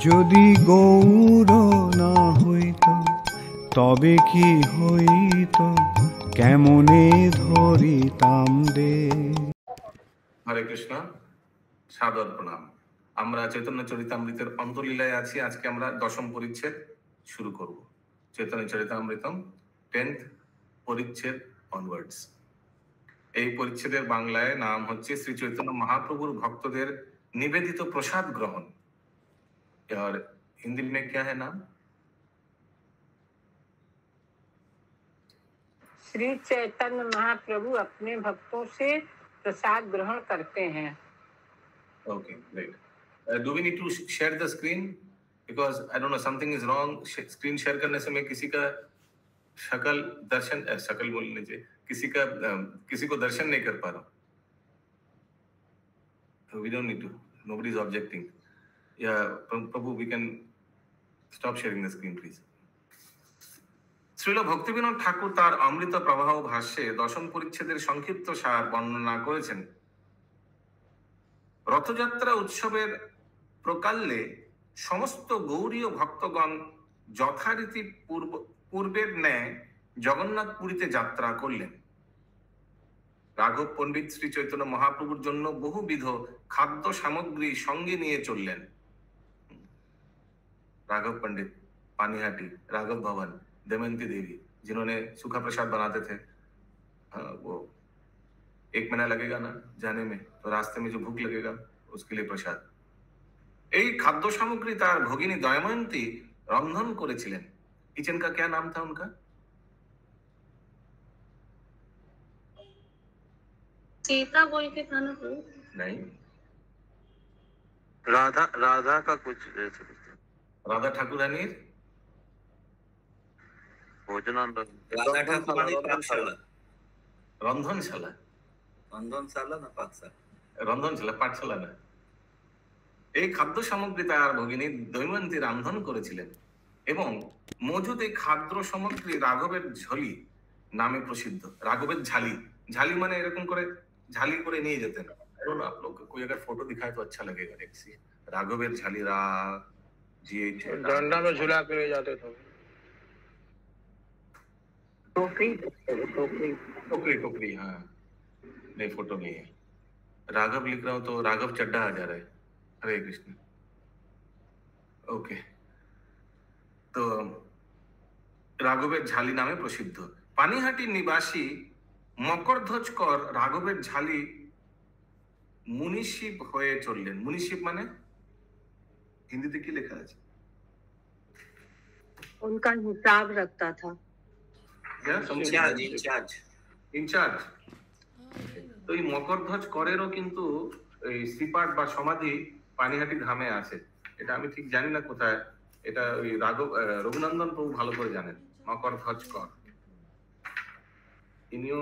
যদি গৌর না হইত তবে কি হইত, কেমনে ধরিতাম দে। হরে কৃষ্ণ, সাদর প্রণাম। আমরা চৈতন্য চরিতামৃতের অন্তলীলায় আছি। আজকে আমরা 10ম পরিচ্ছেদ শুরু করব। চৈতন্য চরিতামৃতম 10th পরিচ্ছেদ অনওয়ার্ডস। এই পরিচ্ছেদের বাংলায় নাম হচ্ছে শ্রী চৈতন্য মহাপ্রভুর ভক্তদের নিবেদিত প্রসাদ গ্রহণ। और हिंदी में क्या है नाम? श्री चैतन्य महाप्रभु अपने भक्तों से प्रसाद ग्रहण करते हैं। Okay, great. Do we need to share the screen? Because I don't know, something is wrong. Screen share करने से मैं किसी का शकल बोल लीजिए, किसी को दर्शन नहीं कर पा रहा हूँ. We don't need to. Nobody is objecting. Yeah, Prabhu, we can stop sharing the screen, please. Srila Bhaktivinod ঠাকুর তার অমৃত প্রবাহ ভাষ্যে 10ম পরিচ্ছেদের সংক্ষিপ্ত সার বর্ণনা করেছেন। রথযাত্রা উৎসবের প্রকাল্যে সমস্ত গৌরীয় ভক্তগণ যথারীতি পূর্বের ন্যায় জগন্নাথপুরীতে যাত্রা করলেন। রাঘব পণ্ডিত শ্রী চৈতন্য মহাপ্রভুর জন্য বহুবিধ খাদ্য সামগ্রী সঙ্গে নিয়ে চললেন। राघव पंडित पानीहाटी, राघव भवन, दमयंती देवी, जिन्होंने सूखा प्रसाद बनाते थे, वो 1 महीना लगेगा ना जाने में, तो रास्ते में जो भूख लगेगा उसके लिए प्रसाद। এই খাদ্য সামগ্রী তার ভগিনী দময়ন্তী রন্ধন করেছিলেন। किचन का क्या नाम था उनका? सीता बोल के था ना? नहीं, राधा का कुछ राधा ठाकुर रानीर রন্ধনশালা পাঠশালা না। এই খাদ্য সামগ্রী তার ভগিনী দৈমন্তী রান্ধন করেছিলেন এবং মজুদ এই খাদ্য সামগ্রী রাঘবের ঝলি নামে প্রসিদ্ধ। রাঘবের ঝালি, ঝালি মানে এরকম করে ঝালি করে নিয়ে যেতেন। आप लोग कोई अगर फोटो दिखाए तो अच्छा लगेगा। राघवेर झाली डंडा में झुला के ले जाते थे। टोकरी, हाँ, नहीं फोटो नहीं है। राघव लिख रहा हूं तो राघव चड्डा आ जा रहा है। हरे कृष्ण। ओके, तो রাঘবের ঝালি নামে প্রসিদ্ধ। পানিহাটি নিবাসী মকরধ্বজকর রাঘবের ঝালি মুনিশিব হয়ে চললেন। মুনিশিব মানে हिंदी की लिखा है? उनका हिसाब रखता था। ইনচার্জ। তো এই মকরধ্বজ করেরও কিন্তু এই শ্রীপাঠ বা সমাধি পানিহাটি ধামে আছে। এটা আমি ঠিক জানি না কোথায়, এটা ওই রঘুনন্দন প্রভু ভালো করে জানেন। মকরধ্বজ কর ইনিও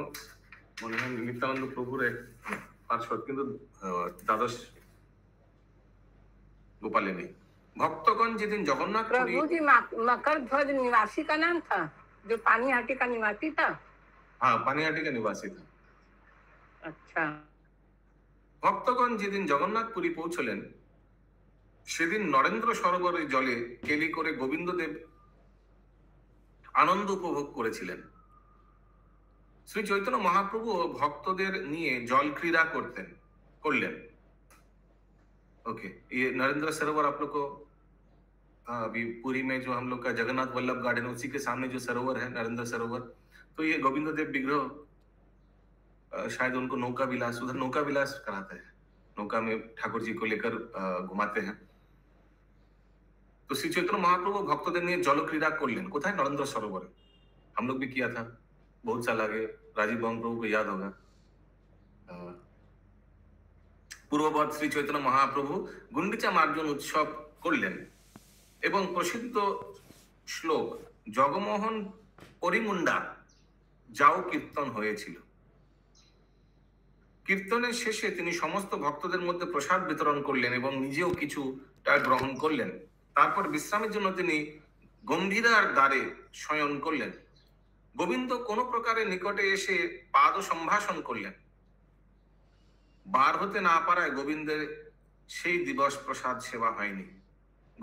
মনে হয় নিত্যানন্দ প্রভুর এক পার্শ্বদ, কিন্তু দ্বাদশ गोपाले नहीं। भक्तगण जिदिन जगन्नाथपुरी, प्रभु जी मकर ध्वज निवासी का नाम था, जो पानीहाटी का निवासी था। हाँ, पानीहाटी का निवासी था। अच्छा। भक्तगण जिदिन जगन्नाथपुरी पौঁছলেন সেদিন নরেন্দ্র সরোবরের জলে কেলি করে গোবিন্দদেব আনন্দ উপভোগ করেছিলেন। শ্রী চৈতন্য মহাপ্রভু ভক্তদের নিয়ে জল ক্রীড়া করলেন। ओके, ये नरेंद्र सरोवर आप लोग को अभी पुरी में जो हम लोग का जगन्नाथ वल्लभ गार्डन, उसी के सामने जो सरोवर है नरेंद्र सरोवर, तो ये गोविंद देव विग्रह शायद उनको नौका विलास, उधर नौका विलास कराते हैं, नौका में ठाकुर जी को लेकर घुमाते हैं। तो श्री चैतन्य महाप्रभु भक्तों ने जल क्रीड़ा करलेन। कोথায়? नरेंद्र सरोवर। हम लोग भी किया था बहुत साल आगे। राजीव बंग प्रभु को याद होगा। পূর্ববৎ শ্রী চৈতন্য মহাপ্রভু গুন্ডিচা মার্জন উৎসব করলেন এবং প্রসিদ্ধ শ্লোক জগমোহন পরিমুন্ডা যাও কীর্তন হয়েছিল। কীর্তনের শেষে তিনি সমস্ত ভক্তদের মধ্যে প্রসাদ বিতরণ করলেন এবং নিজেও কিছুটা গ্রহণ করলেন। তারপর বিশ্রামের জন্য তিনি গম্ভীরার দ্বারে শয়ন করলেন। গোবিন্দ কোনো প্রকারে নিকটে এসে পাদ সম্ভাষণ করলেন। বার হতে না পারায় গোবিন্দের সেই দিবস প্রসাদ সেবা হয়নি।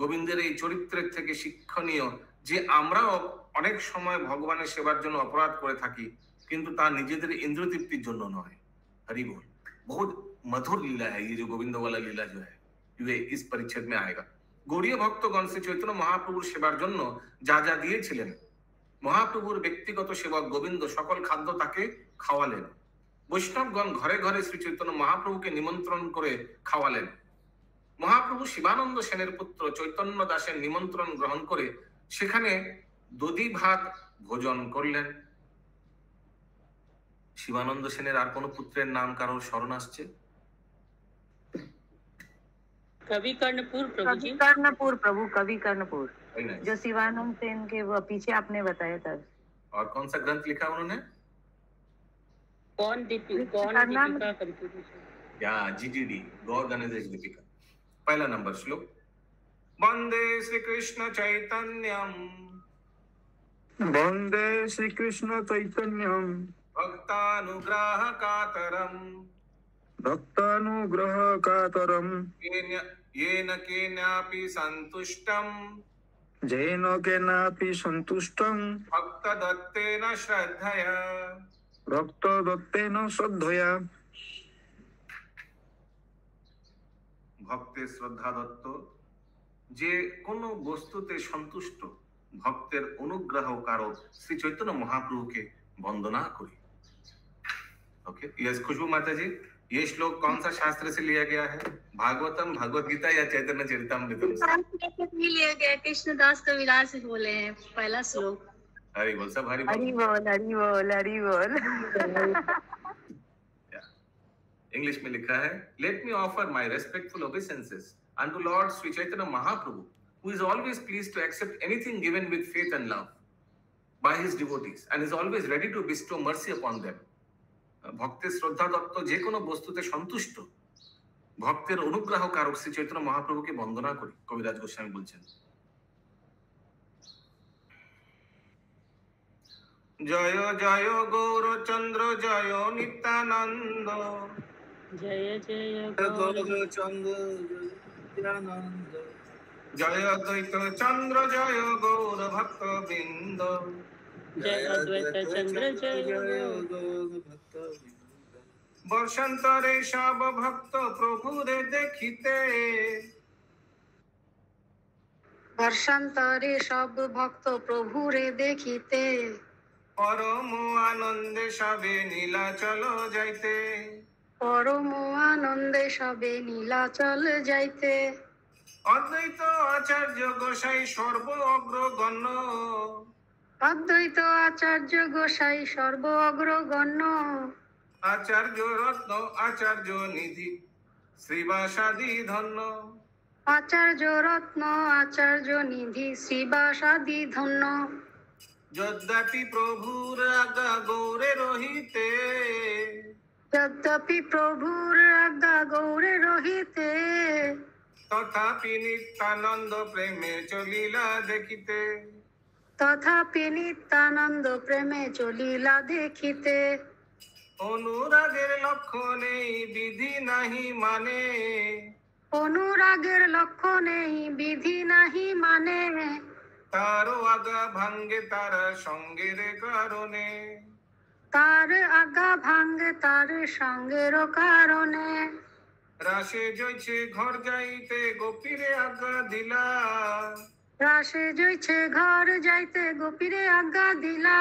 গোবিন্দের এই চরিত্রের থেকে শিক্ষণীয় যে আমরাও অনেক সময় ভগবানের সেবার জন্য অপরাধ করে থাকি, কিন্তু তা নিজেদের ইন্দ্রতৃপ্তির জন্য নয়। हरि बोल। बहुत मधुर लीला है ये जो गोविंद वाला लीला जो है, ये इस परिच्छेद में आएगा। গৌড়ীয় ভক্তগণ শ্রী চৈতন্য মহাপ্রভুর সেবার জন্য যা যা দিয়েছিলেন, মহাপ্রভুর ব্যক্তিগত সেবক গোবিন্দ সকল খাদ্য তাকে খাওয়ালেন। বৈষ্ণবগণ ঘরে ঘরে শ্রী চৈতন্য মহাপ্রভুকে নিমন্ত্রণ করে খাওয়ালেন। মহাপ্রভু শিবানন্দ সেনের পুত্র চৈতন্য দাসের নিমন্ত্রণ গ্রহণ করে সেখানে দধি ভাত ভোজন করলেন। শিবানন্দ সেনের আর কোন পুত্রের নাম কারোর স্মরণ আসছে? कवि कर्णपुर प्रभु जी। कवि कर्णपुर जो शिवानंद सेन के वो पीछे आपने बताया था। और कौन सा ग्रंथ लिखा उन्होंने? कौन दीपिका कंफ्यूजन या जीजीडी गौर गणेश दीपिका। पहला नंबर श्लोक, वंदे श्री कृष्ण चैतन्यम वंदे श्री कृष्ण चैतन्यम भक्तानुग्रह कातरम येन केनापि संतुष्टम जैन केनापि संतुष्टं भक्तदत्तेन श्रद्धया भक्तदत्तेन श्रद्धया। ভক্তের শ্রদ্ধা দত্ত যে কোনো বস্তুতে সন্তুষ্ট ভক্তের অনুগ্রহ কারক শ্রী চৈতন্য মহাপ্রভুকে বন্দনা করি। ओके, यस खुशबू माता जी, ये श्लोक कौन सा शास्त्र से लिया गया है? भागवतम, भगवत गीता या चैतन्य चरितामृतम से? लिया गया कृष्णदास कविराज से बोले हैं पहला श्लोक। हरि बोल, सब हरि बोल। इंग्लिश में लिखा है, let me offer my respectful obeisances unto Lord Sri Chaitanya Mahaprabhu, who is always pleased to accept anything given with faith and love by his devotees and is always ready to bestow mercy upon them. ভক্তের শ্রদ্ধা দত্ত যে কোনো বস্তুতে সন্তুষ্ট ভক্তের অনুগ্রহ কারক শ্রী চৈতন্য মহাপ্রভুকে বন্দনা করি, কবিরাজ গোস্বামী বলছেন। জয় জয় গৌরচন্দ্র জয় নিত্যানন্দ, जय जय गौरचंद्र नित्यानंद, জয় অদ্বৈত চন্দ্র জয় গৌর ভক্ত বৃন্দ, जय अद्वैत चंद्र जय বর্ষান্তরে সব ভক্ত প্রভুরে দেখিতে, বর্ষান্তরে সব ভক্ত প্রভুরে দেখিতে, পরম আনন্দে সবে নীলাচল যাইতে, পরম আনন্দে সবে নীলাচল যাইতে, অদ্বৈত আচার্য গোসাই সর্ব অগ্রগণ্য, অদ্বৈত আচার্য গোসাই সর্ব অগ্রগণ্য, আচার্য রত্ন আচার্য নিধি শ্রীবাসাদি ধন্য, আচার্য রত্ন আচার্য নিধি শ্রীবাসাদি ধন্য, যদ্যপি প্রভুর আজ্ঞা গৌরে রহিতে, যদ্যপি প্রভুর আজ্ঞা গৌরে রহিতে, তথাপি নিত্যানন্দ প্রেমে চলিলা দেখিতে, তথাপি নিত্যানন্দ প্রেমে চলিলা দেখিতে, অনুরাগের লক্ষ্য নেই বিধি নাহি মানে, অনুরাগের লক্ষ্য নেই বিধি নাহি মানে, তারও আগা ভাঙ্গে তারা সঙ্গের কারণে, তার আগা ভাঙ্গে তার সঙ্গের কারণে, রাসে জয়ছে ঘর যাইতে গোপীরে আজ্ঞা দিলা, রাসে জইছে ঘর যাইতে গোপীরে আজ্ঞা দিলা,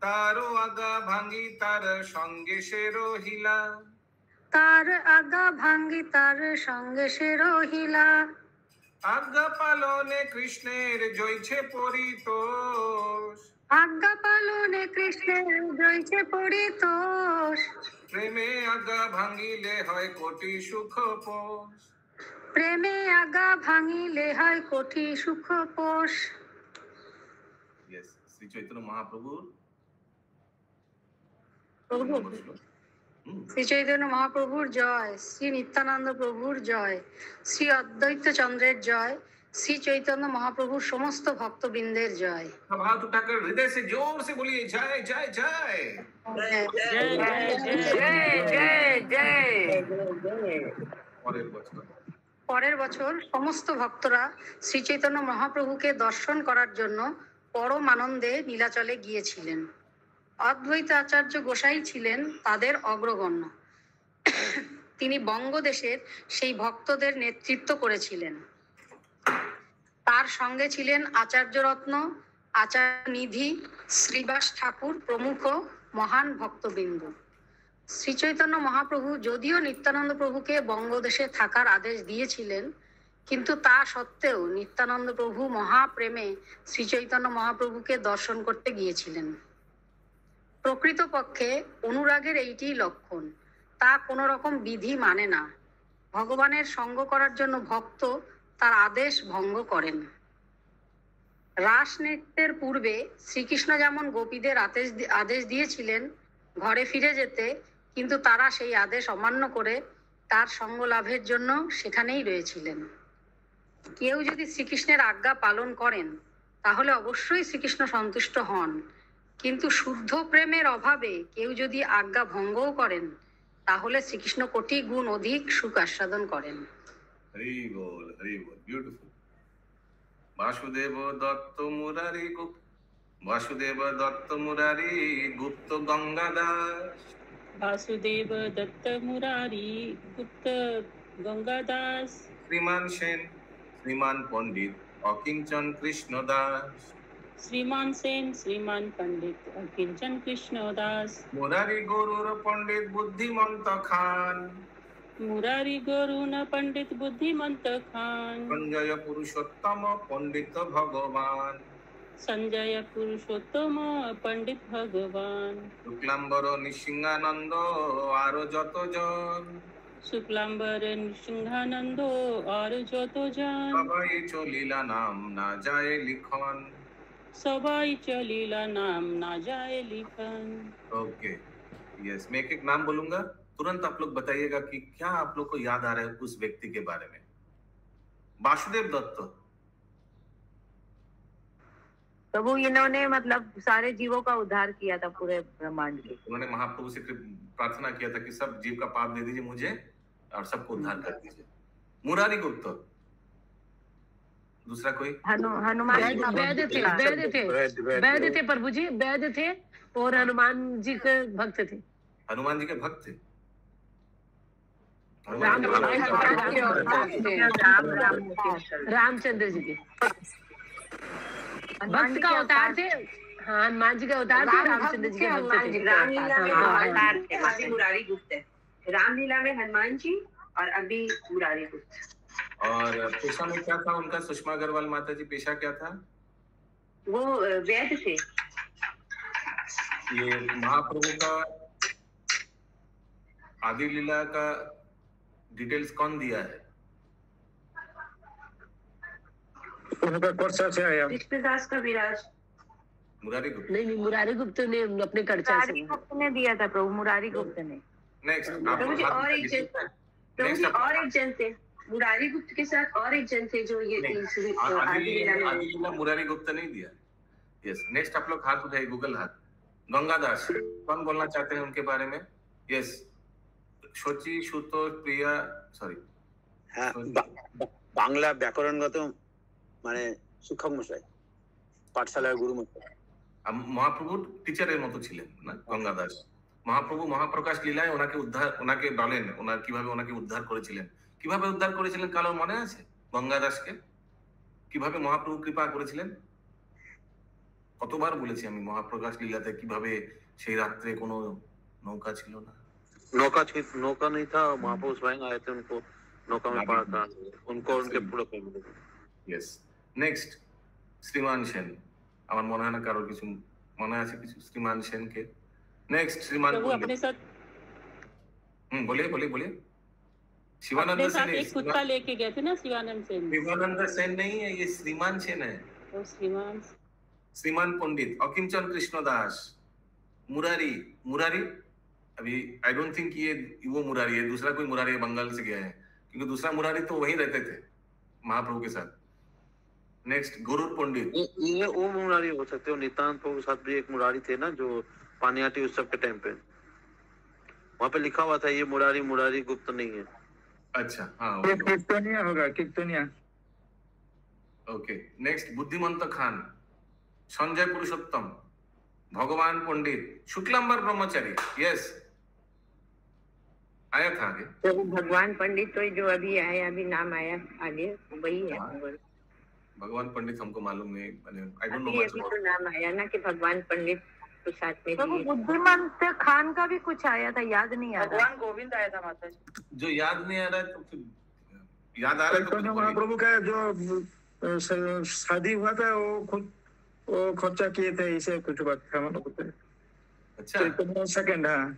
তারও আগা ভাঙ্গি তার সঙ্গে সে রহিলা, তার আগা ভাঙ্গি তার সঙ্গে সে রহিলা, আজ্ঞা পালনে কৃষ্ণের জয়ছে পরিতোষ, আজ্ঞা পালনে কৃষ্ণের জয়ছে পরিতোষ, প্রেমে আজ্ঞা ভাঙ্গিলে হয় কোটি সুখ পোষ, প্রেমে আগা ভাঙিলে হয় কোটি সুখ পোষ। শ্রী চৈতন্য মহাপ্রভুর শ্রী চৈতন্য মহাপ্রভুর জয়, শ্রী নিত্যানন্দ প্রভুর জয়, শ্রী অদ্বৈত চন্দ্রের জয়, শ্রী চৈতন্য মহাপ্রভুর সমস্ত ভক্তবৃন্দের জয়। हाथ उठाकर हृदय से जोर से बोलिए जय जय जय जय जय जय। और एक बचपन পরের বছর সমস্ত ভক্তরা শ্রী চৈতন্য মহাপ্রভুকে দর্শন করার জন্য পরম আনন্দে নীলাচলে গিয়েছিলেন। অদ্বৈত আচার্য গোসাই ছিলেন তাদের অগ্রগণ্য। তিনি বঙ্গদেশের সেই ভক্তদের নেতৃত্ব করেছিলেন। তার সঙ্গে ছিলেন আচার্যরত্ন, আচার্য নিধি, শ্রীবাস ঠাকুর প্রমুখ মহান ভক্তবৃন্দ। শ্রী চৈতন্য মহাপ্রভু যদিও নিত্যানন্দ প্রভুকে বঙ্গদেশে থাকার আদেশ দিয়েছিলেন, কিন্তু তা সত্ত্বেও নিত্যানন্দ প্রভু মহাপ্রেমে শ্রী চৈতন্য মহাপ্রভুকে দর্শন করতে গিয়েছিলেন। প্রকৃতপক্ষে অনুরাগের এইটি লক্ষণ, তা কোনো রকম বিধি মানে না। ভগবানের সঙ্গ করার জন্য ভক্ত তার আদেশ ভঙ্গ করেন। রাস নৃত্যের পূর্বে শ্রীকৃষ্ণ যেমন গোপীদের আদেশ দিয়েছিলেন ঘরে ফিরে যেতে, কিন্তু তারা সেই আদেশ অমান্য করে তার সঙ্গ লাভের জন্য সেখানেই রয়েছিলেন। কেউ যদি শ্রীকৃষ্ণের আজ্ঞা পালন করেন তাহলে অবশ্যই শ্রীকৃষ্ণ সন্তুষ্ট হন, কিন্তু শুদ্ধ প্রেমের অভাবে কেউ যদি আজ্ঞা ভঙ্গও করেন তাহলে শ্রীকৃষ্ণ কোটি গুণ অধিক সুখ আস্বাদন করেন। হরি বল, বিউটিফুল। বাসুদেব দত্ত মুরারি গুপ্ত, বাসুদেব দত্ত মুরারি গুপ্ত গঙ্গাদাস, वासुदेव दत्त मुरारी गुप्त गंगादास, শ্রীমান সেন, শ্রীমান পণ্ডিত অকিঞ্চন কৃষ্ণ দাস, श्रीमान सेन, श्रीमान पंडित किंचन कृष्ण दास, মুরারি গরুর পণ্ডিত বুদ্ধিমন্ত খান, मुरारी गरुण पंडित बुद्धिमंत खान, সঞ্জয় পুরুষোত্তম পণ্ডিত ভগবান, संजय पुरुषोत्तम पंडित भगवान, শুক্লাম্বর নৃসিংহানন্দ আরো যতজন, शुक्लांबर सिंहानंद और যত জন, সবাই চলিলা নাম না যায় লিখন। सबाई चलीला नाम ना जाए लिखन। ओके, यस, मैं एक नाम बोलूंगा, तुरंत आप लोग बताइएगा कि क्या आप लोग को याद आ रहा है उस व्यक्ति के बारे में। वासुदेव दत्त प्रभु इन्होंने मतलब सारे जीवों का उद्धार किया था पूरे ब्रह्मांड के। उन्होंने महाप्रभु से प्रार्थना किया था कि सब जीव का पाप दे दीजिए मुझे और सबको उद्धार कर दीजिए। मुरारी गुप्त, दूसरा कोई? हनुमान वैद्य थे प्रभु जी, वैद्य थे और हनुमान जी के भक्त थे। हनुमान जी के भक्त थे। रामचंद्र जी के भक्त का अवतार थे। हाँ, हनुमान जी का अवतार थे, रामचंद्र जी के भक्त थे। रामलीला में अभी मुरारी गुप्त है, रामलीला में हनुमान जी और अभी मुरारी गुप्त। और पेशा में क्या था उनका? सुषमा अग्रवाल माता जी पेशा क्या था? वो वैद्य थे। ये महाप्रभु का आदि लीला का डिटेल्स कौन दिया है? उनका कर्चा से आया कृष्णदास का विराज। मुरारी गुप्त नहीं, मुरारी गुप्त ने अपने कर्चा से गुप्त ने दिया था प्रभु, मुरारी गुप्त ने। नेक्स्ट प्रभु जी और एक जन, प्रभु जी और एक जन थे मुरारी गुप्त के साथ, और एक जन थे जो ये आदिलीला मुरारी गुप्त नहीं दिया। यस, नेक्स्ट आप लोग हाथ उठाइए, गूगल हाथ। गंगादास, कौन बोलना चाहते हैं उनके बारे में? यस, শচী সুত প্রিয়া, সরি, হ্যাঁ, বাংলা ব্যাকরণগত মানে শিক্ষক মশাই, পাঠশালার গুরু মশাই। মহাপ্রভুর টিচারের মতো ছিলেন না গঙ্গাদাস। মহাপ্রভু মহাপ্রকাশ লীলায় ওনাকে বলেন ওনার কিভাবে ওনাকে উদ্ধার করেছিলেন। কিভাবে উদ্ধার করেছিলেন কারো মনে আছে? গঙ্গাদাসকে কিভাবে মহাপ্রভু কৃপা করেছিলেন? কতবার বলেছি আমি মহাপ্রকাশ লীলাতে কিভাবে সেই রাত্রে কোনো নৌকা ছিল না, नौका नहीं था, महाप्रभु स्वयं आए थे, उनको नौका में पार था, उनको उनके पूरा फैमिली। यस, नेक्स्ट श्रीमान सेन। আমার মনে হয় না কারোর কিছু মনে আছে কিছু শ্রীমান সেনকে। नेक्स्ट श्रीमान प्रभु अपने साथ बोलिए बोलिए बोलिए। शिवानंद अपने साथ सेन एक कुत्ता लेके गए थे ना शिवानंद सेन। शिवानंद सेन नहीं है, ये श्रीमान सेन है। वो श्रीमान पंडित अकिंचन कृष्ण दास, मुरारी। मुरारी अभी आई डोंट थिंक ये वो मुरारी है, दूसरा कोई मुरारी है, बंगाल से गया है, क्योंकि दूसरा मुरारी तो वहीं रहते थे महाप्रभु के साथ। नेक्स्ट गरुड़ पंडित, ये वो मुरारी हो सकते हो, नित्यानंद प्रभु साथ भी एक मुरारी थे ना जो पानियाटी उत्सव के टाइम पे, वहाँ पे लिखा हुआ था ये मुरारी मुरारी गुप्त नहीं है। अच्छा, हाँ, ये कीर्तनिया होगा, कीर्तनिया। ओके। नेक्स्ट, बुद्धिमंत खान, संजय पुरुषोत्तम, भगवान पंडित, शुक्लांबर ब्रह्मचारी। यस, आया था आगे। तो भगवान पंडित तो जो अभी आया, अभी नाम आया आगे, वही है। भगवान पंडित हमको मालूम नहीं, आई डोंट नो अभी मच अभी अबाउट। तो नाम आया ना कि भगवान पंडित के साथ में तो वो भी। बुद्धिमंत खान का भी कुछ आया था, याद नहीं आ रहा। भगवान गोविंद आया था माता जी। जो याद नहीं आ रहा है तो फिर याद आ रहा है तो चैतन्य कुछ बोलिए। महाप्रभु का जो शादी हुआ था वो खर्चा किए थे, इसे कुछ बात था मतलब। अच्छा, चैतन्य सेकंड। हाँ,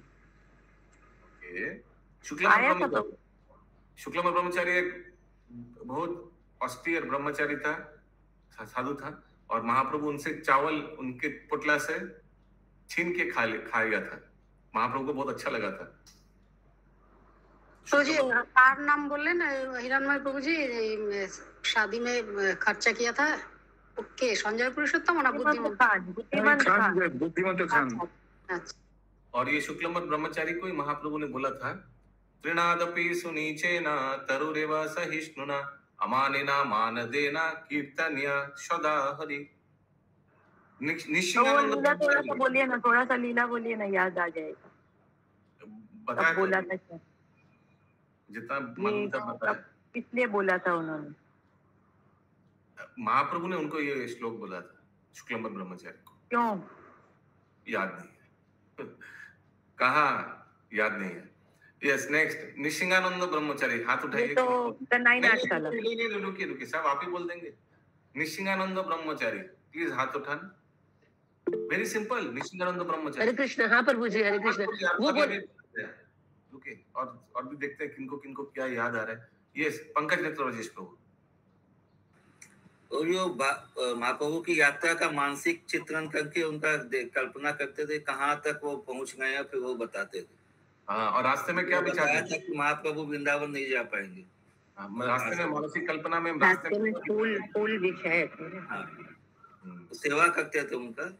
ओके। आया था तो शुक्लांबर ब्रह्मचारी एक बहुत ऑस्टियर ब्रह्मचारी था, साधु था, और महाप्रभु उनसे चावल उनके पुतला से छीन के खाया था। महाप्रभु को बहुत अच्छा लगा था। तो जी कार नाम बोले ना हिरणमय प्रभु जी, शादी में खर्चा किया था। ओके, संजय पुरुषोत्तम ना बुद्धिमंत खान, बुद्धिमंत खान। बुद्धिमंत खान। अच्छा, और ये शुक्लांबर ब्रह्मचारी को ही महाप्रभु ने बोला था, त्रिनादपि सुनीचेना तरुरेव सहिष्णुना अमानिना मानदेना कीर्तनिया सदा हरि। तो वो निशिंगानंद लीला थोड़ा सा बोलिए ना, थोड़ा सा लीला बोलिए ना, याद आ जाएगा। बताया अब बोला था, था क्या, जितना मालूम था बताया। इसलिए बोला था उन्होंने। महाप्रभु ने उनको ये श्लोक बोला था, शुक्लांबर ब्रह्मचारी को। क्यों? याद नहीं है। कहा याद नहीं है। यस, नेक्स्ट, निशिंगानंद ब्रह्मचारी। हाथ ये उठाइए। तो कन्नाई नाट का लगा। रुकिए रुकिए, सब आप ही बोल देंगे। निशिंगानंद ब्रह्मचारी, प्लीज हाथ उठाना। वेरी सिंपल, निशिंगानंद ब्रह्मचारी। हरे कृष्ण। हाँ प्रभु जी, हरे कृष्ण। वो बोल रुकिए, और भी देखते हैं किनको किनको क्या याद आ रहा है। यस, पंकज नेत्र राजेश प्रभु। और यो महाप्रभु की यात्रा का मानसिक चित्रण करके उनका कल्पना करते थे, कहाँ तक वो पहुंच गए हैं, फिर वो बताते थे। हाँ, और रास्ते में क्या बताया विचार था कि महाप्रभु वृंदावन नहीं जा पाएंगे। रास्ते में मानसिक कल्पना में रास्ते में फूल बिछाए थे। हाँ, सेवा करते थे उनका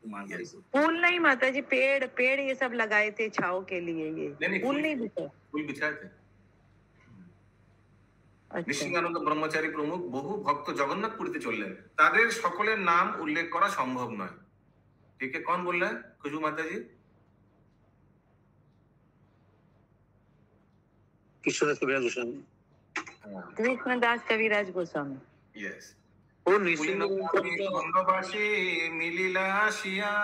मानसिक। फूल नहीं माता जी, पेड़ ये सब लगाए थे छाव के लिए। ये फूल नहीं बिछा। फूल बिछाए थे। अच्छा। নিশিঙ্গানন্দ ব্রহ্মচারী প্রমুখ বহু ভক্ত জগন্নাথপুরীতে চললেন, তাদের সকলের নাম উল্লেখ করা সম্ভব নয়। ঠিক है, कौन बोल रहा है? खुशबू माता जी। कृष्णदास कविराज गोस्वामी। यस। वो খণ্ডবাসী মিলিলা আসিয়া,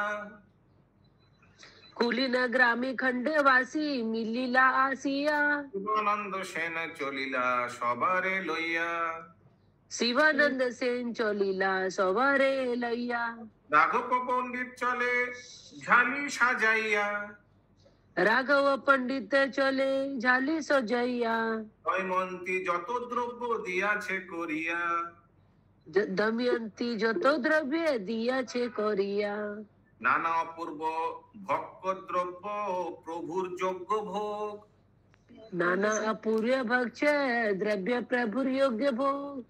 कुलीन ग्रामी खंडवासी मिलिला आसिया, শিবানন্দ সেন চলিলা সবারে লইয়া, शिवानंद सेन चलिला सवारे लैया, রাঘব পণ্ডিত চলে ঝালি সাজাইয়া, राघव पंडित चले झाली सजैया, দময়ন্তী যত দ্রব্য দিয়াছে করিয়া, दमयंती जतो द्रव्य दिया छे करिया, নানা অপূর্ব ভক্ষ দ্রব্য প্রভুর যোগ্য ভোগ, नाना अपूर्य भक्ष्य द्रव्य प्रभुर योग्य भोग,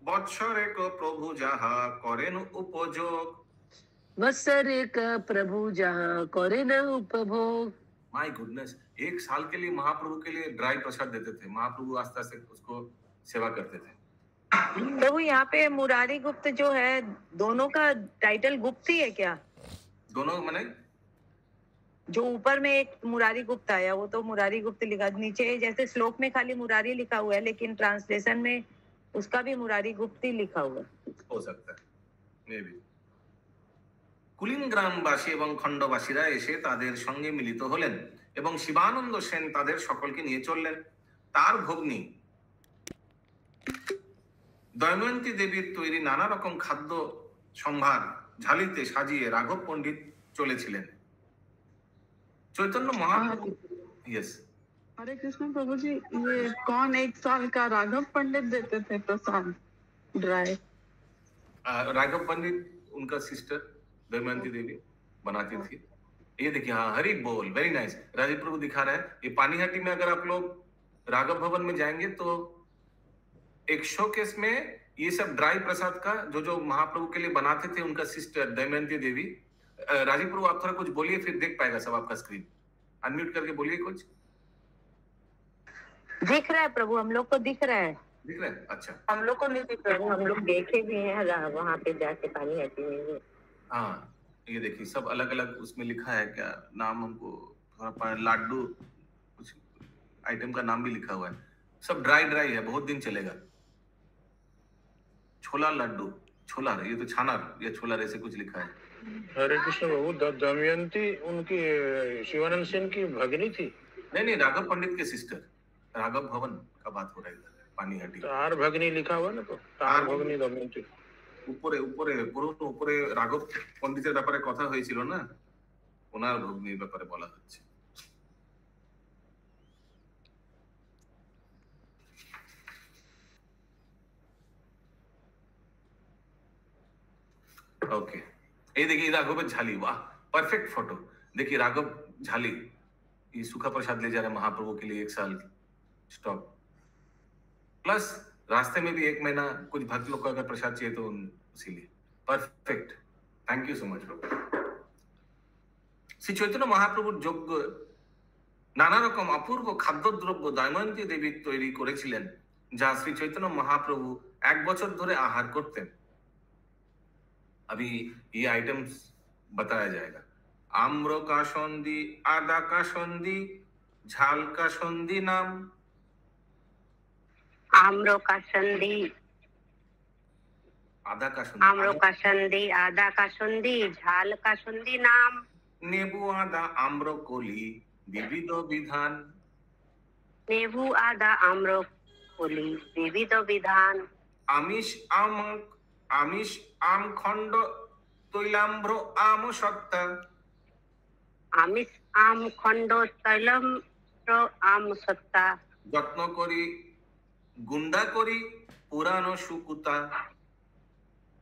বৎসরে প্রভু যাহা করেন উপযোগ। वत्सरिक प्रभु जहाँ करे न उपभोग। माय गुडनेस, एक साल के लिए महाप्रभु के लिए ड्राई प्रसाद देते थे। महाप्रभु आस्ते आस्ते उसको सेवा करते थे। प्रभु यहाँ पे मुरारी गुप्त जो है, दोनों का टाइटल गुप्त ही है क्या? दोनों माने जो ऊपर में एक मुरारी गुप्त आया वो तो मुरारी गुप्त लिखा, नीचे जैसे श्लोक में खाली मुरारी लिखा हुआ है लेकिन ट्रांसलेशन में उसका भी मुरारी गुप्त ही लिखा हुआ है। हो सकता है, मे बी। কুলিন গ্রামবাসী এবং খণ্ডবাসীরা এসে তাদের সঙ্গে মিলিত হলেন এবং শিবানন্দ সেন তাদের সকলকে নিয়ে চললেন। তার ভগ্নী দময়ন্তী দেবীর তৈরি নানা রকম খাদ্য সম্ভার ঝালিতে সাজিয়ে রাঘব পণ্ডিত চলেছিলেন। চৈতন্য মহাপ্রভু। यस, हरे कृष्ण प्रभु जी, ये कौन एक साल का राघव पंडित देते थे प्रसाद ड्राई? राघव पंडित उनका सिस्टर दमयंती देवी बनाती थी। ये देखिए, हाँ, हरि बोल, वेरी नाइस। राजीव प्रभु दिखा रहा है। ये पानीहाटी में अगर आप लोग राघव भवन में जाएंगे तो एक शोकेस में ये सब ड्राई प्रसाद का जो महाप्रभु के लिए बनाते थे उनका सिस्टर दमयंती देवी। राजीव प्रभु आप थोड़ा कुछ बोलिए, फिर देख पाएगा सब आपका स्क्रीन। अनम्यूट करके बोलिए कुछ। दिख रहा है प्रभु, हम लोग को दिख रहा है। दिख रहा है? अच्छा, हम लोग को नहीं दिख रहा, हम लोग देखे भी हैं वहां पे जाके पानी हटी हुई है। हाँ ये देखिए सब अलग अलग उसमें लिखा है, क्या नाम हमको थोड़ा लाडू कुछ आइटम का नाम भी लिखा हुआ है, सब ड्राई ड्राई है, बहुत दिन चलेगा। छोला लड्डू, छोला, ये तो छाना या छोला ऐसे कुछ लिखा है। हरे कृष्ण प्रभु, दमयंती उनकी शिवानंद सेन की भगिनी थी? नहीं, राघव पंडित के सिस्टर, राघव भवन का बात हो रहा है, पानी हटी। तार भगिनी लिखा हुआ ना, तो तार भगिनी दमयंती। উপরে উপরে পুরো উপরে রাঘব পণ্ডিতের ব্যাপারে কথা হয়েছিল না, ওনার ভগ্নির ব্যাপারে বলা হচ্ছে। ओके, ये देखिए राघव झाली, वाह परफेक्ट फोटो। देखिए राघव झाली, ये सूखा प्रसाद ले जा रहे हैं महाप्रभु के लिए 1 साल स्टॉक, प्लस रास्ते में भी 1 महीना कुछ भक्त लोग को अगर प्रसाद चाहिए तो इसीलिए perfect. Thank you so much प्रभु। श्री चैतन्य महाप्रभुर যোগ্য নানা রকম অপূর্ব খাদ্যদ্রব্য দময়ন্তী দেবী তৈরি করেছিলেন, যা শ্রী চৈতন্য মহাপ্রভু 1 বছর ধরে আহার করতেন। अभी ये आइटम्स बताया जाएगा। आम्र का सौंदी, आदा का सौंदी, झाल का सौंदी नाम। आम्र का संधि, आदा का सौंदी, आम्र का संधि, आदा का संधि, झाल का संधि नाम। नेबू आदा आम्र कोली विविध विधान। नेबू आदा आम्र कोली विविध विधान। आमिष आम खंड तैलाम्र आम सत्ता। आमिष आम खंड तैलाम्र आम सत्ता। যত্ন করি গুন্ডা করি পুরানো সুকুতা।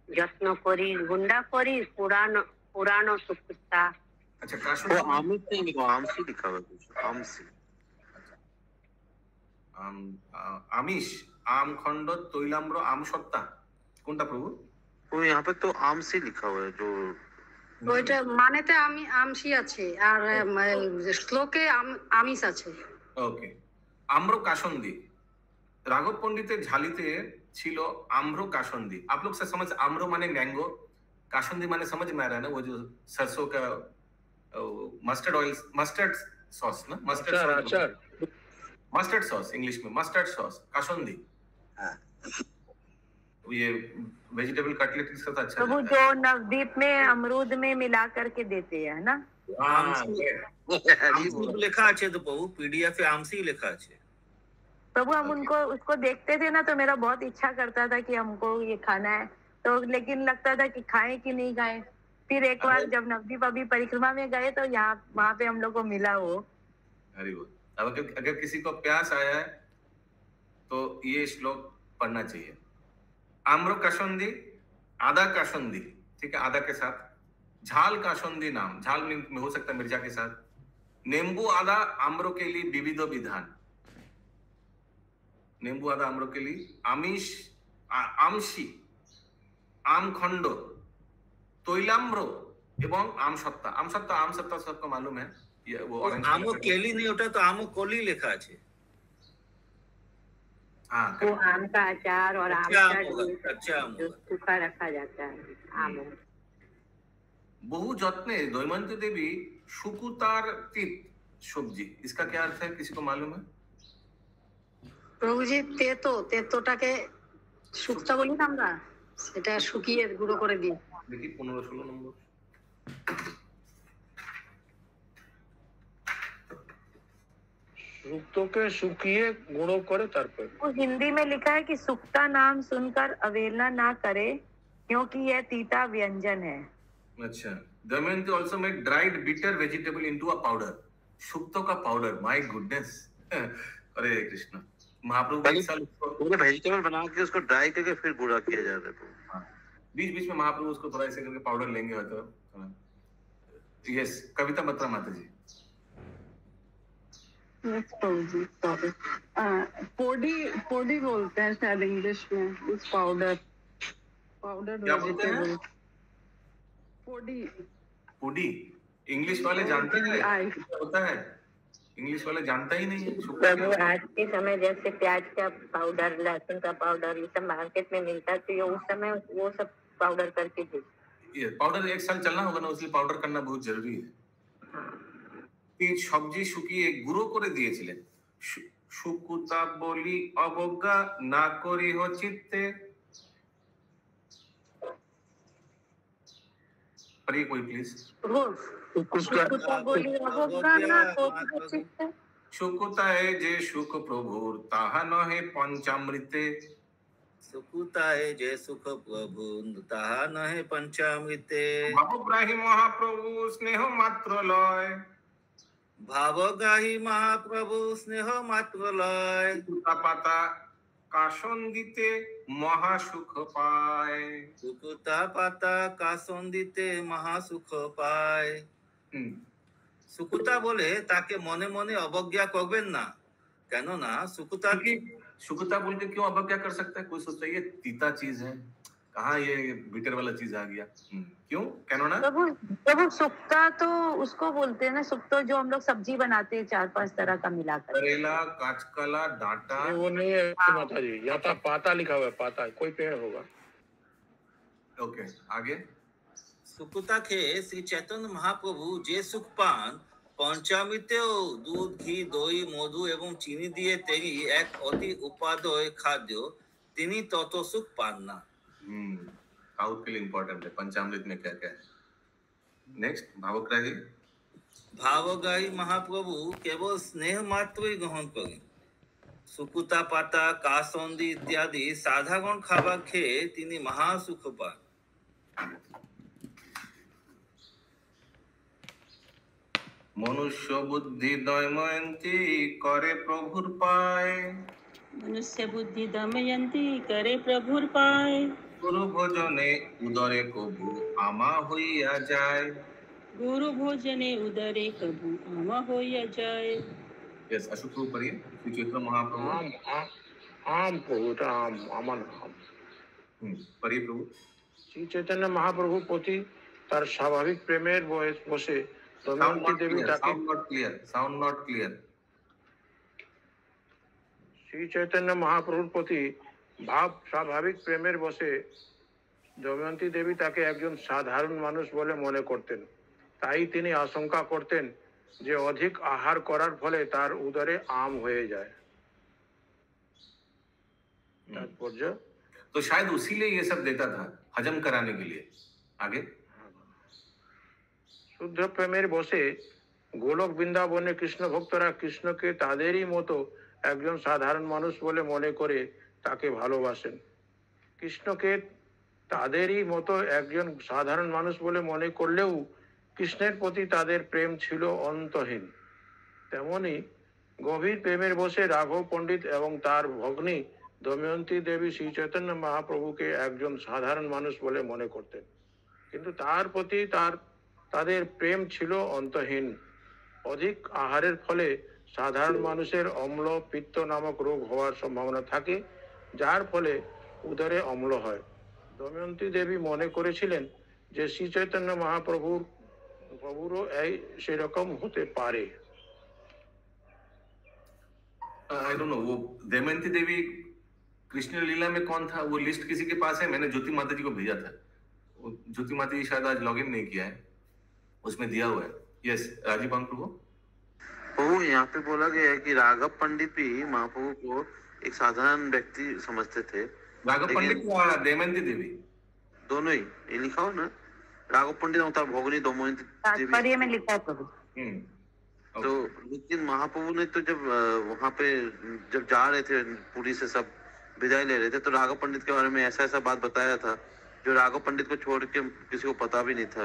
যত্ন করি গুন্ডা করি পুরানো সুকুতা। अच्छा काशु वो आमिष नहीं लिखा, आमसी लिखा हुआ है, आमसी। आमिष आम खंड तैलाम्र आम सत्ता কোনটা প্রভু? वो यहाँ पे तो आमसी लिखा हुआ है, जो ওইটা মানেতে আমি আমসি আছে আর শ্লোকে আমিষ আছে। ওকে, আম্র কাসন্দি, রাঘব पंडितेर झालीते छिलो आम्र कासंदी। आप लोग से समझ, आम्र माने मैंगो, कासंदी माने समझ में आ रहा है ना, वो जो सरसों का मस्टर्ड ऑयल, मस्टर्ड सॉस ना, मस्टर्ड सॉस इंग्लिश में मस्टर्ड सॉस कासंदी। ये वेजिटेबल कटलेट के साथ अच्छा प्रभु जो नवदीप में अमरूद में मिला करके देते हैं ना, आमसी लिखा है तो प्रभु पीडीएफ आमसी लिखा है प्रभु। हम उनको उसको देखते थे ना, तो मेरा बहुत इच्छा करता था कि हमको ये खाना है, तो लेकिन लगता था कि खाएं कि नहीं खाएं। फिर एक बार जब नवदीप अभी परिक्रमा में गए तो यहाँ वहां पे हम लोग को मिला वो। हरि बोल। अब अगर किसी को प्यास आया है तो ये श्लोक पढ़ना चाहिए। आम्र कासंदी, आदा कासंदी, ठीक है, आदा के साथ। झाल कासंदी नाम, झाल में हो सकता है मिर्चा के साथ। नींबू आदा आम्र के लिए विविध विधान। नींबू आदा आम्र के लिए। आमिष आमसी आम खंड तैलाम्र एवं आम सत्ता। आम सत्ता सबको मालूम है, ये वो ऑरेंज आमो केली नहीं होता तो आमो कोली लिखा है। हाँ, वो आम का अचार और आम का सूखा रखा जाता है आम। बहु जत्ने दमयंती देवी सुकुतार तीत सब्जी, इसका क्या अर्थ है, किसी को मालूम है? প্রভুজি তেতোটাকে শুকতা বলি না আমরা, সেটা শুকিয়ে গুঁড়ো করে দিই। দেখি 15-16 নম্বর। शुक्तों के सुखिए गुणों करे तारपर। वो हिंदी में लिखा है कि सुक्ता नाम सुनकर अवहेलना ना करे, क्योंकि यह तीता व्यंजन है। अच्छा, Damayanti also made dried bitter vegetable into a powder. शुक्तों का पाउडर, माय गुडनेस। अरे कृष्ण, महाप्रभु एक साल पूरे वेजिटेबल बना के उसको ड्राई करके फिर गुड़ा किया जाता है। बीच बीच में महाप्रभु उसको थोड़ा ऐसे करके पाउडर लेंगे होता है। यस, कविता बत्रा माता जी। पोडी बोलते हैं शायद इंग्लिश में उस पाउडर वेजिटेबल। पोडी इंग्लिश वाले जानते हैं क्या होता है? इंग्लिश वाले जानता ही नहीं है प्रभु आज के समय जैसे प्याज का पाउडर, लहसुन का पाउडर, ये सब मार्केट में मिलता है, तो ये उस समय वो सब पाउडर करके दे। ये पाउडर 1 साल चलना होगा ना, उसलिए पाउडার करना बहुत जरूरी है। এই সবজি শুকিয়ে গুঁড়ো করে দিয়েছিলেন। শুকুতা বলি অবজ্ঞা না করি চিত্তে। पढ़िए कोई प्लीज। শুকুতায় যে সুখ প্রভুর তাহা নহে পঞ্চামৃতে। सुकुताए जे सुख प्रभु ताहा नहे पंचामृते। ভাবগ্রাহী মহাপ্রভু স্নেহ মাত্র লয়। ভাবগ্রাহী মহাপ্রভু স্নেহ মাত্র লয়। সুকুতা পাতা কাসন দিতে মহা সুখ পায়। সুকুতা পাতা কাসন দিতে মহা সুখ পায়। সুকুতা বলে তাকে মনে মনে অবজ্ঞা করবেন না, কেননা সুকুতা কি शुकुता बोल के क्यों अवज्ञा कर सकता है? कोई सोचता है ये तीता चीज है, कहाँ ये बिटर वाला चीज आ गया। क्यों कहनो ना प्रभु सुक्ता तो उसको बोलते हैं ना, सुक्तो जो हम लोग सब्जी बनाते हैं 4-5 तरह का मिलाकर। करेला, काचकला, डांटा। वो नहीं है माता जी, या तो पाता लिखा हुआ है, पाता कोई पेड़ होगा। ओके आगे। सुकुता के श्री चैतन्य महाप्रभु जे सुख पान পঞ্চামৃতেও দুধ, ঘি, দই, মধু এবং চিনি দিয়ে তৈরি এক অতি উপাদেয় খাদ্য, তিনি তত সুখ পান না। साउथ के लिए इम्पोर्टेंट है पंचामृत में क्या क्या है। नेक्स्ट भावग्राही। ভাবগ্রাহী মহাপ্রভু কেবল স্নেহ মাত্রই গ্রহণ করেন। সুকুতা পাতা, কাসন্দি ইত্যাদি সাধারণ খাবার খেয়ে তিনি মহা সুখ পান। মনুষ্য বুদ্ধি দময়ন্তী করে প্রভুর পায়। मनुष्य बुद्धि दमयंती करे प्रभुर पाए। गुरु भोजने उदरे कबू आमा হইয়া যায়। गुरु भोजने उदरे कबू आमा होया जाए। यस अशोक प्रभु पढ़िए। श्री चैतन्य महाप्रभु। आम प्रभु आम अमन आम। पढ़िए प्रभु। श्री चैतन्य महाप्रभु প্রতি তার স্বাভাবিক প্রেমের বসে দময়ন্তী দেবী তাকে sound not clear. Shri Chaitanya মহাপ্রভুর প্রতি ভাব স্বাভাবিক প্রেমের বসে দময়ন্তী দেবী তাকে একজন সাধারণ মানুষ বলে মনে করতেন। তাই তিনি আশঙ্কা করতেন যে অধিক আহার করার ফলে তার উদরে আম হয়ে যায়। तात्पर्य तो शायद उसीलिए ये सब देता था, हजम कराने के लिए। आगे। শুদ্ধ প্রেমের বসে গোলক বৃন্দাবনে কৃষ্ণ ভক্তরা কৃষ্ণকে তাদেরই মতো একজন সাধারণ মানুষ বলে মনে করে তাকে ভালোবাসেন। কৃষ্ণকে তাদেরই মতো একজন সাধারণ মানুষ বলে মনে করলেও কৃষ্ণের প্রতি তাদের প্রেম ছিল অন্তহীন। তেমনি গভীর প্রেমের বসে রাঘব পণ্ডিত এবং তার ভগ্নী দময়ন্তী দেবী শ্রী চৈতন্য মহাপ্রভুকে একজন সাধারণ মানুষ বলে মনে করতেন, কিন্তু তার প্রতি তাদের প্রেম ছিল অন্তহীন। অধিক আহারের ফলে সাধারণ মানুষের অম্ল পিত্ত নামক রোগ হওয়ার সম্ভাবনা থাকে, যার ফলে উদরে অম্ল হয়। দময়ন্তী দেবী মনে করেছিলেন যে শ্রী চৈতন্য মহাপ্রভুরও এই সেরকম হতে পারে। आई डोंट नो वो दमयंती देवी कृष्ण लीला में कौन था, वो लिस्ट किसी के पास है? मैंने ज्योति माता जी को भेजा था। ज्योति माता जी शायद आज लॉगिन नहीं किया है, उसमें दिया हुआ है। यस राजीव प्रभु। प्रभु यहाँ पे बोला गया है कि राघव पंडित भी महाप्रभु को एक साधारण व्यक्ति समझते थे। राघव पंडित या दमयंती देवी? दोनों ही ये लिखा हो ना, राघव पंडित होता भोगनी दमयंती देवी में लिखा है प्रभु। तो लेकिन महाप्रभु ने तो जब वहाँ पे जब जा रहे थे पुरी से सब विदाई ले रहे थे, तो राघव पंडित के बारे में ऐसा ऐसा बात बताया था जो राघव पंडित को छोड़ के किसी को पता भी नहीं था।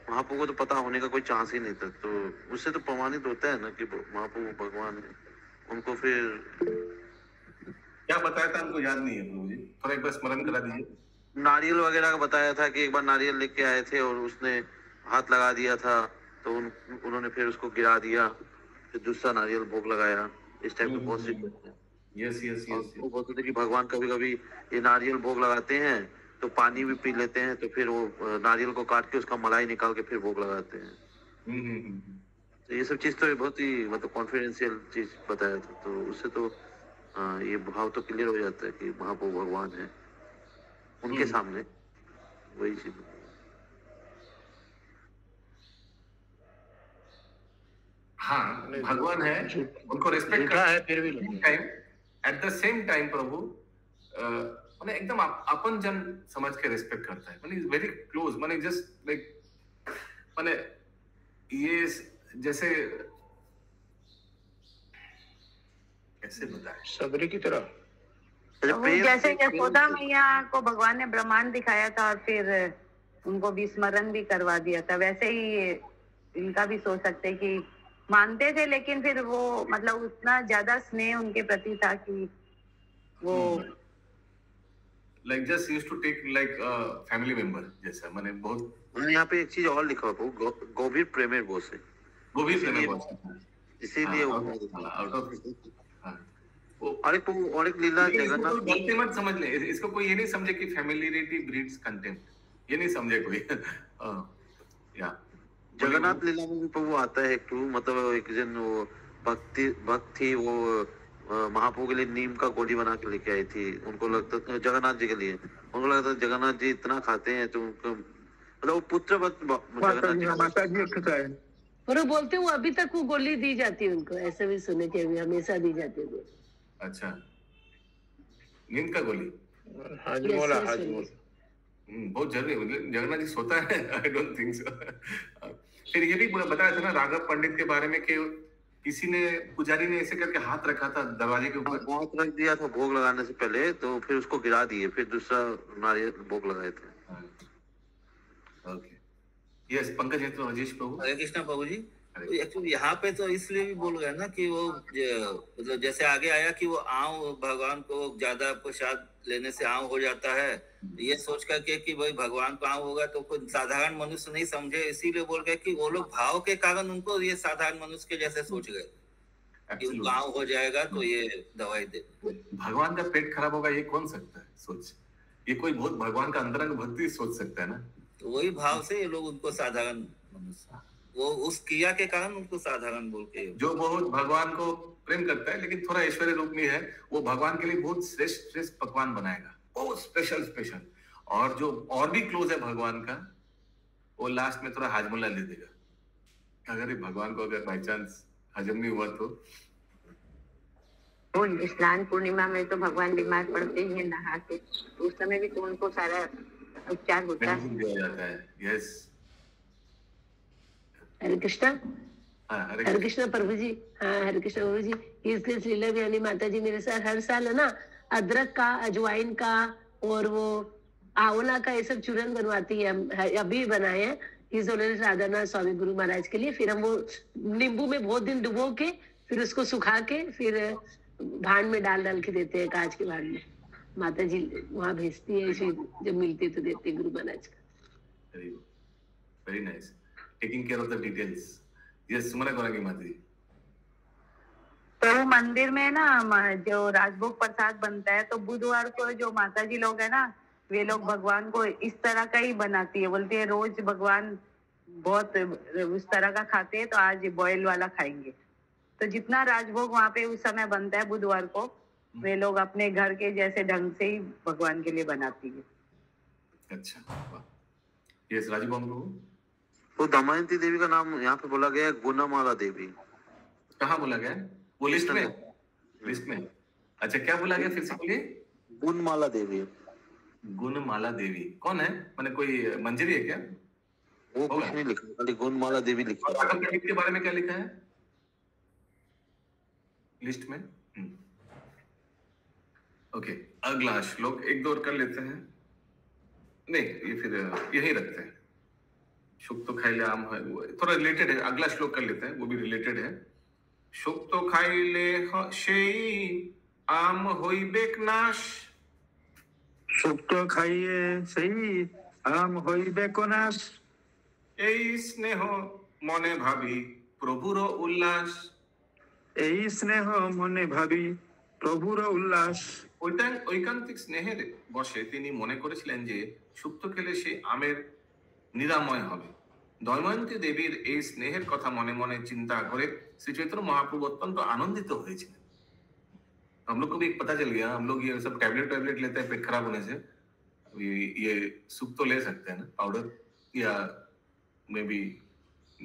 महाप्रभु को तो पता होने का कोई चांस ही नहीं था। तो उससे तो प्रमाणित होता है ना कि महाप्रभु भगवान है। उनको फिर क्या बताया था हमको याद नहीं है प्रभु जी, थोड़ा एक बार स्मरण करा दीजिए। नारियल वगैरह का बताया था कि एक बार नारियल लेके आए थे और उसने हाथ लगा दिया था, तो उन्होंने फिर उसको गिरा दिया, फिर दूसरा नारियल भोग लगाया। इस टाइप के बहुत सी यस यस यस वो बोलते थे कि भगवान कभी कभी ये नारियल भोग लगाते हैं तो पानी भी पी लेते हैं, तो फिर वो नारियल को काट के उसका मलाई निकाल के फिर भोग लगाते हैं। तो तो ये सब चीज तो बहुत ही मतलब कॉन्फिडेंशियल चीज बताया था, तो उससे तो ये भाव तो क्लियर हो जाता है कि महाप्रभु भगवान है उनके सामने, वही चीज। हाँ भगवान है, उनको रिस्पेक्ट करना है, फिर भी एट द सेम टाइम प्रभु माने एकदम अपन जन समझ के रिस्पेक्ट करता है, माने वेरी क्लोज, माने जस्ट लाइक माने ये जैसे कैसे बताएं, सबरी की तरह। जैसे यशोदा मैया को भगवान ने ब्रह्मांड दिखाया था और फिर उनको विस्मरण भी करवा दिया था, वैसे ही इनका भी सोच सकते हैं कि मानते थे लेकिन फिर वो मतलब उतना ज्यादा स्नेह उनके प्रति था कि वो like just used to take like family member जैसा, माने बहुत। यहाँ पे एक चीज और लिखा हुआ है, गोवीर प्रेमेर बोस है, गोवीर प्रेमेर बोस, इसीलिए आउट ऑफ और एक लीला जगन्नाथ गलती मत समझ ले इसको, कोई ये नहीं समझे कि फैमिलियरिटी ब्रीड्स कंटेम्प्ट, ये नहीं समझे कोई। या जगन्नाथ लीला में भी प्रभु आता है एक, मतलब एक जन वो भक्त थी, वो महाप्रभु के लिए नीम का गोली बना के लेके आई थी, उनको लगता था जगन्नाथ जी के लिए, उनको लगता था जगन्नाथ जी इतना खाते हैं तो उनको मतलब वो पुत्र माता जी है, और वो बोलते वो अभी तक वो गोली दी जाती है उनको, ऐसे भी सुने कि अभी हमेशा दी जाती है। अच्छा, नीम का गोली, हाजमोला हाजमोला बहुत जरूरी है, जगन्नाथ जी सोता है, आई डोंट थिंक सो। फिर ये भी बताया था ना राघव पंडित के बारे में कि किसी ने, पुजारी ने ऐसे करके हाथ रखा था दरवाजे के ऊपर, हाथ रख दिया था भोग लगाने से पहले, तो फिर उसको गिरा दिए, फिर दूसरा नारियल भोग लगाए थे। ओके, यस पंकज है तो राजेश प्रभु। हरे कृष्णा प्रभु जी, एक्चुअली यहाँ पे तो इसलिए भी बोल गए ना कि वो मतलब जैसे आगे आया कि वो आँव भगवान को ज्यादा प्रसाद लेने से आँव हो जाता है, ये सोच करके कि भाई भगवान को आँव होगा तो कोई साधारण मनुष्य नहीं समझे, इसीलिए बोल गए कि वो लोग भाव के कारण उनको ये साधारण मनुष्य के जैसे सोच गए कि उनको आँव हो जाएगा तो ये दवाई दे। भगवान का पेट खराब होगा ये कौन सकता है सोच, ये कोई बहुत भगवान का अंतरंग भक्ति सोच सकता है ना, तो वही भाव से ये लोग उनको साधारण मनुष्य, वो उस क्रिया के कारण उनको साधारण बोल के, जो बहुत भगवान को प्रेम करता है लेकिन थोड़ा ऐश्वर्य रूप में है, वो भगवान के लिए बहुत श्रेष्ठ श्रेष्ठ पकवान बनाएगा, बहुत स्पेशल स्पेशल, और जो और भी क्लोज है भगवान का वो लास्ट में थोड़ा हाजमोला ले देगा, अगर ये भगवान को अगर बाई चांस हजम नहीं हुआ तो। स्नान पूर्णिमा में तो भगवान बीमार पड़ते ही हैं नहा के, तो उस समय भी तो उनको सारा उपचार होता है। यस, हरे कृष्णा, हरे कृष्णा प्रभु जी। हाँ हरे कृष्णा प्रभु जी, इस लीला में यानी माता जी मेरे साथ हर साल है ना अदरक का, अजवाइन का और वो आंवला का ये सब चूरन बनवाती है, अभी बनाए हैं इस राधानाथ स्वामी गुरु महाराज के लिए। फिर हम वो नींबू में बहुत दिन डुबो के फिर उसको सुखा के फिर भांड में डाल के देते हैं, कांच के भांड में। माता जी वहाँ भेजती है, इसी जब मिलती है तो देते हैं गुरु महाराज का। Very nice, taking care of the details. Yes Sumana करेंगे माता जी। तो मंदिर में ना जो राजभोग प्रसाद बनता है, तो बुधवार को जो माता जी लोग है ना, वे लोग भगवान को इस तरह का ही बनाती है, बोलती है रोज भगवान बहुत उस तरह का खाते हैं तो आज बॉयल वाला खाएंगे। तो जितना राजभोग वहाँ पे उस समय बनता है बुधवार को, वे लोग अपने घर के जैसे ढंग से ही भगवान के लिए बनाती है। अच्छा, यस राजभोग प्रभु। तो दमयंती देवी का नाम यहाँ पे बोला गया है गुणमाला देवी। कहाँ बोला गया? वो लिस्ट में, लिस्ट में। अच्छा क्या बोला गया फिर से बोलिए? गुणमाला देवी। गुणमाला देवी कौन है? माने कोई मंजरी है क्या? वो कुछ नहीं लिखा, खाली गुणमाला देवी लिखा है। राघव पंडित के बारे में क्या लिखा है लिस्ट में? ओके, अगला श्लोक एक दो और कर लेते हैं। नहीं ये फिर यही रखते हैं। शुक तो खाई ले आम है, वो थोड़ा रिलेटेड है, अगला श्लोक कर लेते हैं, वो भी रिलेटेड है। शुक तो खाई ले शेई आम होई बेकनाश। शुक तो खाइए सही आम होई बेकनाश। এই স্নেহ মনে ভাবি প্রভুর উল্লাস। এই স্নেহ মনে ভাবি প্রভুর উল্লাস। ঐকান্তিক স্নেহের বশে তিনি মনে করেছিলেন যে সুক্ত খেলে সে আমের নিরাময় হবে, দময়ন্তী দেবীর এই স্নেহের কথা মনে মনে চিন্তা করে श्री चैतन्य महाप्रभु अत्यंत आनंदित हुए थे। हम लोग को भी पता चल गया, हम लोग ये सब टैबलेट लेते हैं पेट खराब होने से, ये सुप तो ले सकते हैं ना, पाउडर या मे बी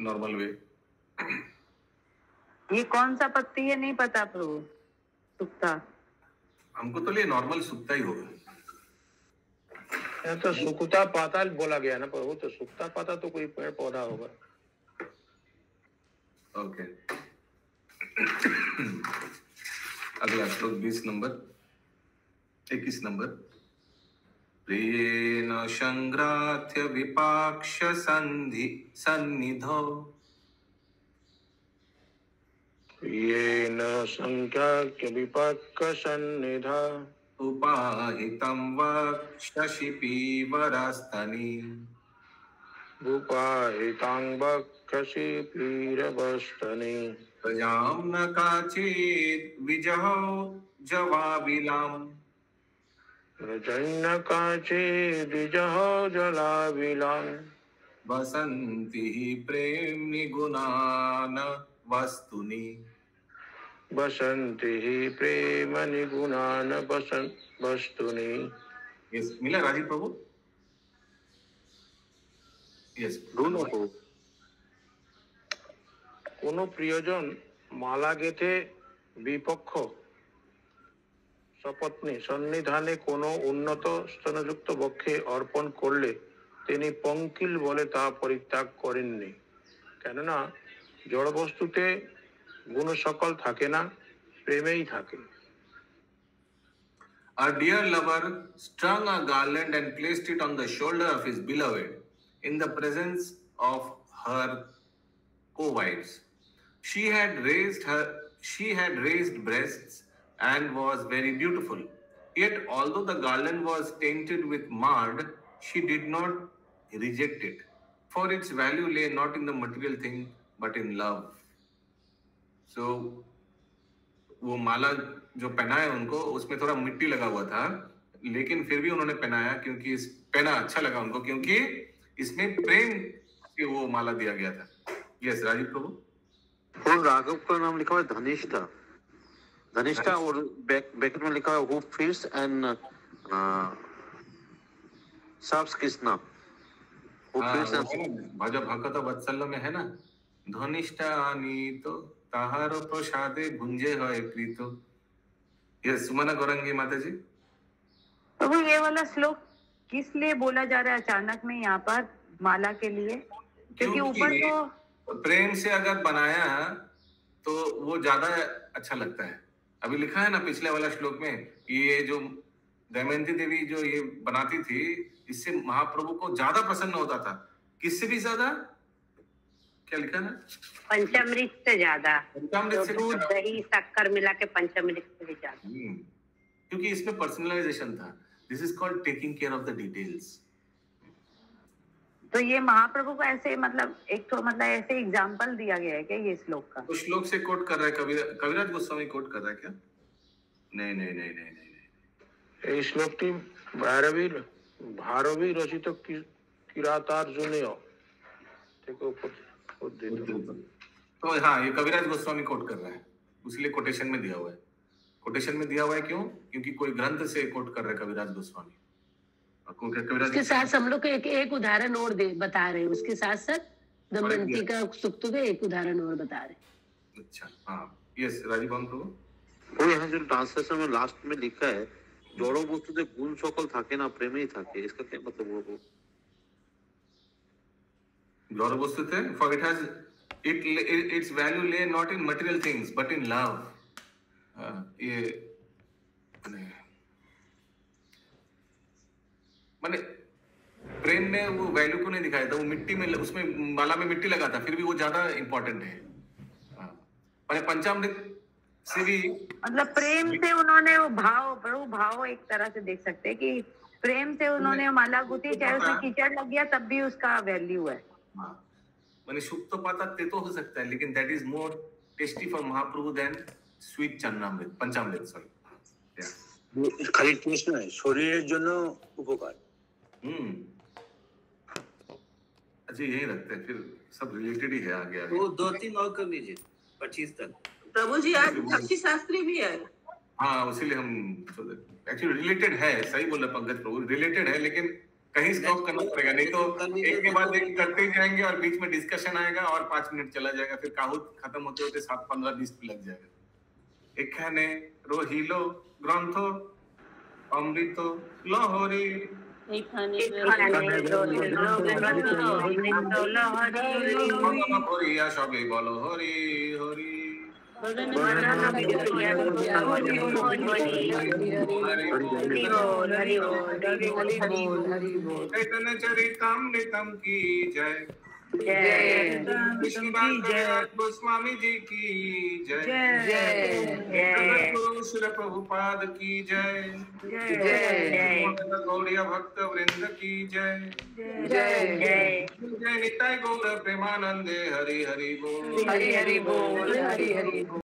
नॉर्मल वे। ये कौन सा पत्ती है नहीं पता प्रभु, सुक्ता। हमको तो ले नॉर्मल सुक्ता ही होगा। तो सुक्ता पाता बोला गया ना प्रभु, तो सुक्ता पाता तो कोई पेड़ पौधा होगा। ओके अगला श्लोक 20 नंबर 21 नंबर। प्रियेण संग्राह्य विपाक्ष सन्निधौ येन संख्याक्य विपाक्ष सन्निधा उपाहितं वक्षसि पीवरस्तनि उपाहितां वक्षसि पीरवस्तनि प्रजां न काचित् विजहौ जवाबिलाम् प्रजन्न काचित् विजहौ जलाबिलाम् वसन्ति हि प्रेम्णि गुणान् वस्तुनि बसन्ति हि प्रेम निगुणान वस्तुनि। यस मिला राजीव प्रभु? यस दोनों को কোনো প্রিয়জন মালা গেঁথে বিপক্ষ সপত্নী সন্নিধানে কোনো উন্নত স্তনযুক্ত বক্ষে অর্পণ করলে তিনি পঙ্কিল বলে তা পরিত্যাগ করেননি, কেননা জড় বস্তুতে গুণ সকল থাকে না, প্রেমেই থাকে। Our dear lover strung a garland and placed it on the shoulder of his beloved in the presence of her co-wives. She had raised breasts and was very beautiful. Yet although the garland was tainted with mud, she did not reject it, for its value lay not in the material thing but in love. So वो माला जो पहनाया उनको उसमें थोड़ा मिट्टी लगा हुआ था, लेकिन फिर भी उन्होंने पहनाया क्योंकि इस पहना अच्छा लगा उनको, क्योंकि इसमें प्रेम से वो माला दिया गया था। यस राजीव प्रभु। और राघव का नाम लिखा हुआ है धनिष्ठा, धनिष्ठा, और ब्रैकेट में लिखा है who feeds and serves Krishna. भज भक्त वत्सल में है ना, धनिष्ठा तो ताहार प्रसादे भुंजे है प्रीतो। यस सुमना गौरंगी माता जी। प्रभु ये वाला श्लोक किस लिए बोला जा रहा है अचानक में यहाँ पर माला के लिए? क्योंकि ऊपर तो प्रेम से अगर बनाया तो वो ज्यादा अच्छा लगता है। अभी लिखा है ना पिछले वाला श्लोक में, ये जो दमयंती देवी जो ये बनाती थी, इससे महाप्रभु को ज्यादा प्रसन्न होता था। किससे भी ज्यादा? क्या लिखा ना? पंचामृत से ज्यादा, पंचामृत से दूध दही शक्कर मिला के पंचामृत से भी ज्यादा, क्योंकि इसमें पर्सनलाइजेशन था। This is called taking care of the details. तो ये महाप्रभु को ऐसे मतलब एक तो मतलब ऐसे एग्जाम्पल दिया गया है क्या ये श्लोक का? तो श्लोक से कोट कर रहा है कविराज गोस्वामी कोट कर रहा है क्या? नहीं नहीं नहीं नहीं नहीं এই শ্লোকটি ভারবী রচিত কিরাতার্জুনীয় থেকে উদ্ধৃত। तो हाँ ये कविराज गोस्वामी कोट कर रहा है, इसलिए कोटेशन में दिया हुआ है। कोटेशन में दिया हुआ है क्यों? क्योंकि कोई ग्रंथ से कोट कर रहा है कविराज गोस्वामी। उसके साथ हम लोग को एक उदाहरण और बता रहे हैं, उसके साथ साथ दमयंती का सुक्त का एक उदाहरण और बता रहे हैं। अच्छा हाँ यस राजीव प्रभु। वो यहाँ जो ट्रांसलेशन में लास्ट में लिखा है जड़ो बस्तुते गुण सकल থাকে না প্রেমেই থাকে, इसका क्या मतलब वो? जड़ बस्तुते for it has its value lay not in material things but in love। ये माने प्रेम में वो वैल्यू को नहीं दिखाया था, वो मिट्टी में उसमें माला में मिट्टी लगा था, फिर भी वो ज्यादा इंपॉर्टेंट है। माने पंचामृत से भी मतलब प्रेम से उन्होंने वो भाव एक तरह से देख सकते हैं कि प्रेम से उन्होंने माला गुथी, चाहे उसमें कीचड़ लग गया तब भी उसका वैल्यू है। माने शुभ तो पाता ते तो हो सकता है, लेकिन that is more tasty for Mahaprabhu then sweet charnamrit panchamrit. Sorry খালি টেস্ট নয়, শরীরের জন্য উপকার। अच्छा यही रखते हैं, फिर सब रिलेटेड ही है आगे आगे। वो 2-3 और कर लीजिए 25 तक। प्रभु जी आज साक्षी शास्त्री भी है। हाँ इसीलिए हम एक्चुअली रिलेटेड है, सही बोल रहे पंकज प्रभु, रिलेटेड है, लेकिन कहीं स्टॉप करना पड़ेगा, नहीं तो एक के बाद एक करते ही जाएंगे और बीच में डिस्कशन आएगा और 5 मिनट चला जाएगा, फिर काहुत खत्म होते होते 7-15-20 लग जाएगा। एखाने रोहिलो ग्रंथ अमृत लहरी সবে বলো হরি হরি चैतन्य चरितामृतम की जय, गोस्वामी जी की जय, श्री प्रभुपाद की जय, गौड़िया भक्त वृंद की जय, जय निताय गौर प्रेमानंदे हरि हरि बोल, हरि हरि बोल, हरि हरि बोल।